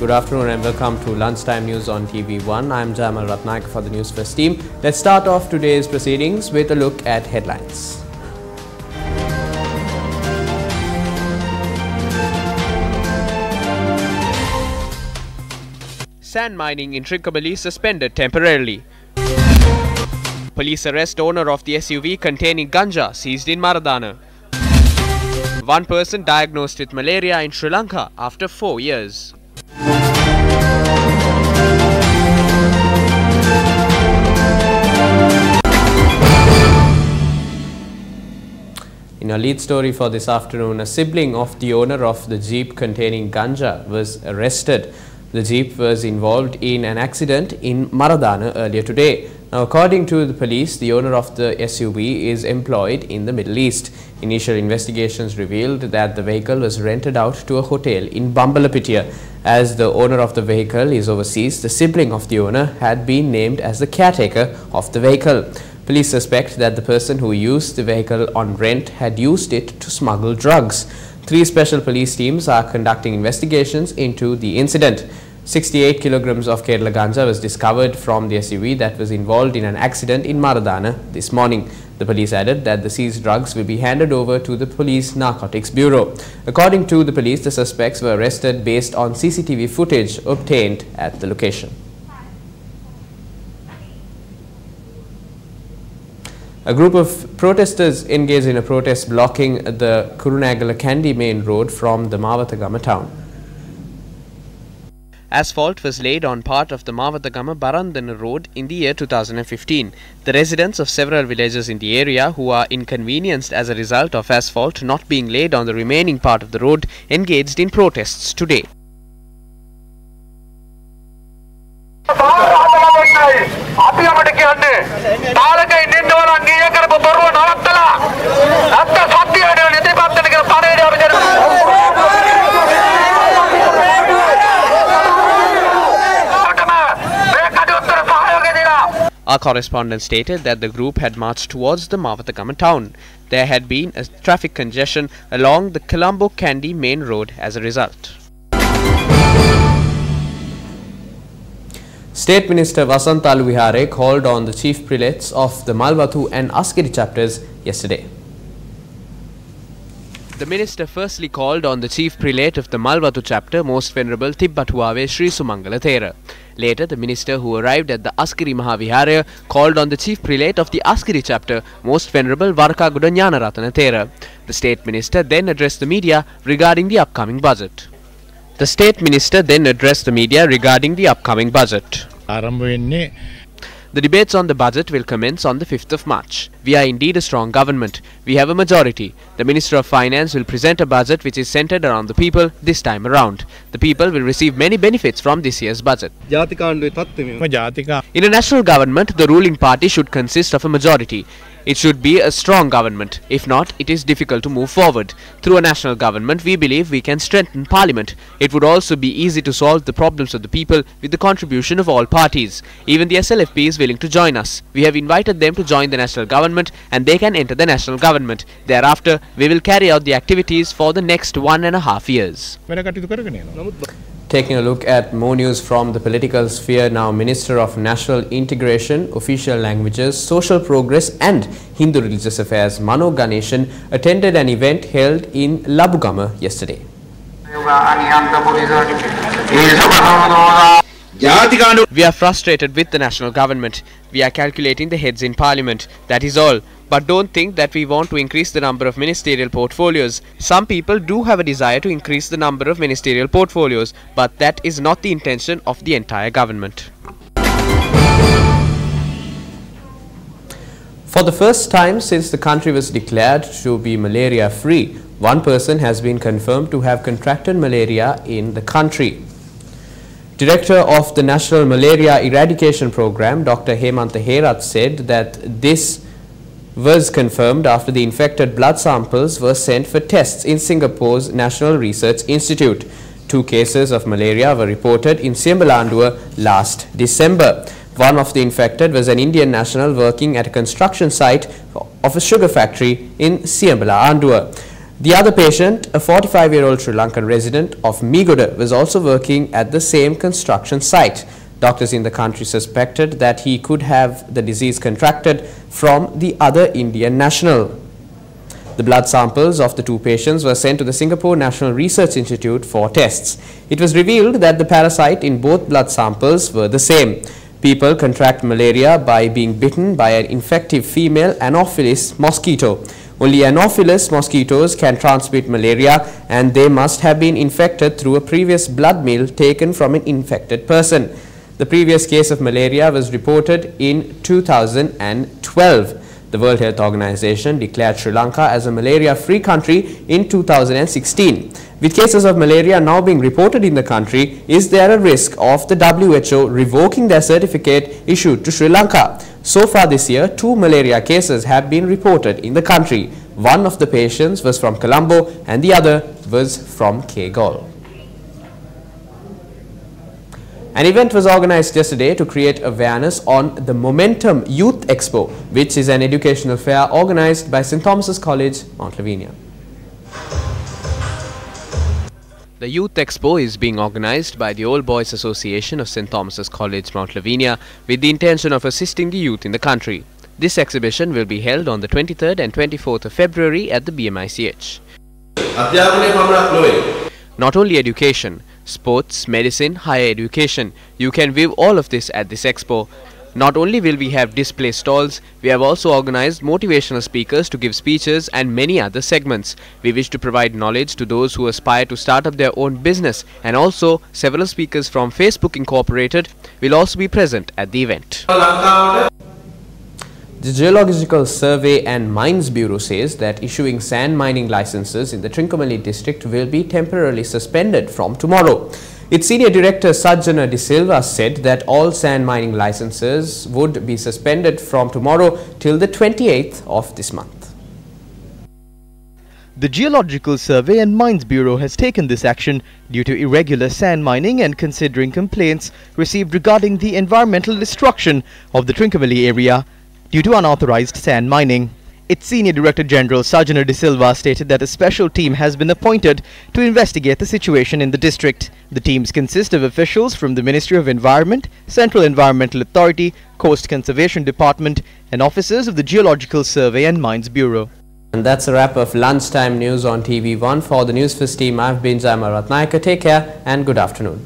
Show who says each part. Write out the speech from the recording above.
Speaker 1: Good afternoon and welcome to Lunchtime News on TV1. I'm Jamal Ratnayaka for the Newsfirst team. Let's start off today's proceedings with a look at headlines. Sand mining in Trincomalee suspended temporarily. Police arrest owner of the SUV containing ganja seized in Maradana. One person diagnosed with malaria in Sri Lanka after 4 years. In our lead story for this afternoon, a sibling of the owner of the jeep containing ganja was arrested. The jeep was involved in an accident in Maradana earlier today. Now, according to the police, the owner of the SUV is employed in the Middle East. Initial investigations revealed that the vehicle was rented out to a hotel in Bambalapitiya. As the owner of the vehicle is overseas, the sibling of the owner had been named as the caretaker of the vehicle. Police suspect that the person who used the vehicle on rent had used it to smuggle drugs. 3 special police teams are conducting investigations into the incident. 68 kilograms of Kerala ganja was discovered from the SUV that was involved in an accident in Maradana this morning. The police added that the seized drugs will be handed over to the Police Narcotics Bureau. According to the police, the suspects were arrested based on CCTV footage obtained at the location. A group of protesters engaged in a protest blocking the Kurunegala Kandy main road from the Mawatagama town. Asphalt was laid on part of the Mawatagama Barandana road in the year 2015. The residents of several villages in the area who are inconvenienced as a result of asphalt not being laid on the remaining part of the road engaged in protests today. Our correspondent stated that the group had marched towards the Mawatagama town. There had been a traffic congestion along the Colombo Kandy main road as a result. State Minister Vasanta Aluwihare called on the chief prelates of the Malvathu and Askeri chapters yesterday. The minister firstly called on the chief prelate of the Malvathu chapter, Most Venerable Tibbatuave Sri Sumangala Thera. Later, the minister who arrived at the Askeri Mahaviharaya called on the chief prelate of the Askeri chapter, Most Venerable Varakaguda Jnanaratana Thera. The state minister then addressed the media regarding the upcoming budget. The debates on the budget will commence on the 5th of March. We are indeed a strong government. We have a majority. The Minister of Finance will present a budget which is centered around the people this time around. The people will receive many benefits from this year's budget. In a national government, the ruling party should consist of a majority. It should be a strong government. If not, it is difficult to move forward. Through a national government, we believe we can strengthen parliament. It would also be easy to solve the problems of the people with the contribution of all parties. Even the SLFP is willing to join us. We have invited them to join the national government and they can enter the national government. Thereafter, we will carry out the activities for the next 1.5 years. Taking a look at more news from the political sphere now, Minister of National Integration, Official Languages, Social Progress and Hindu Religious Affairs Mano Ganeshan attended an event held in Labugama yesterday. We are frustrated with the national government. We are calculating the heads in parliament. That is all. But don't think that we want to increase the number of ministerial portfolios. Some people do have a desire to increase the number of ministerial portfolios, but that is not the intention of the entire government. For the first time since the country was declared to be malaria-free, one person has been confirmed to have contracted malaria in the country. Director of the National Malaria Eradication Program, Dr. Hemantha Herath, said that this was confirmed after the infected blood samples were sent for tests in Singapore's National Research Institute. 2 cases of malaria were reported in Siambalandua last December. One of the infected was an Indian national working at a construction site of a sugar factory in Siambalandua. The other patient, a 45-year-old Sri Lankan resident of Migoda, was also working at the same construction site. Doctors in the country suspected that he could have the disease contracted from the other Indian national. The blood samples of the two patients were sent to the Singapore National Research Institute for tests. It was revealed that the parasite in both blood samples were the same. People contract malaria by being bitten by an infective female Anopheles mosquito. Only Anopheles mosquitoes can transmit malaria, and they must have been infected through a previous blood meal taken from an infected person. The previous case of malaria was reported in 2012. The World Health Organization declared Sri Lanka as a malaria-free country in 2016. With cases of malaria now being reported in the country, is there a risk of the WHO revoking their certificate issued to Sri Lanka? So far this year, 2 malaria cases have been reported in the country. One of the patients was from Colombo and the other was from Kegol. An event was organized yesterday to create awareness on the Momentum Youth Expo, which is an educational fair organized by St. Thomas's College, Mount Lavinia. The Youth Expo is being organized by the Old Boys Association of St. Thomas's College, Mount Lavinia, with the intention of assisting the youth in the country. This exhibition will be held on the 23rd and 24th of February at the BMICH. Not only education, sports, medicine, higher education, you can view all of this at this expo. Not only will we have display stalls, we have also organized motivational speakers to give speeches and many other segments. We wish to provide knowledge to those who aspire to start up their own business, and also several speakers from Facebook Incorporated will also be present at the event. The Geological Survey and Mines Bureau says that issuing sand mining licenses in the Trincomalee district will be temporarily suspended from tomorrow. Its Senior Director Sajjana De Silva said that all sand mining licenses would be suspended from tomorrow till the 28th of this month.
Speaker 2: The Geological Survey and Mines Bureau has taken this action due to irregular sand mining and considering complaints received regarding the environmental destruction of the Trincomalee area due to unauthorized sand mining. Its Senior Director General Sajjana De Silva stated that a special team has been appointed to investigate the situation in the district. The teams consist of officials from the Ministry of Environment, Central Environmental Authority, Coast Conservation Department and officers of the Geological Survey and Mines Bureau.
Speaker 1: And that's a wrap of lunchtime news on TV1. For the Newsfirst team, I've been Zaima Ratnayaka. Take care and good afternoon.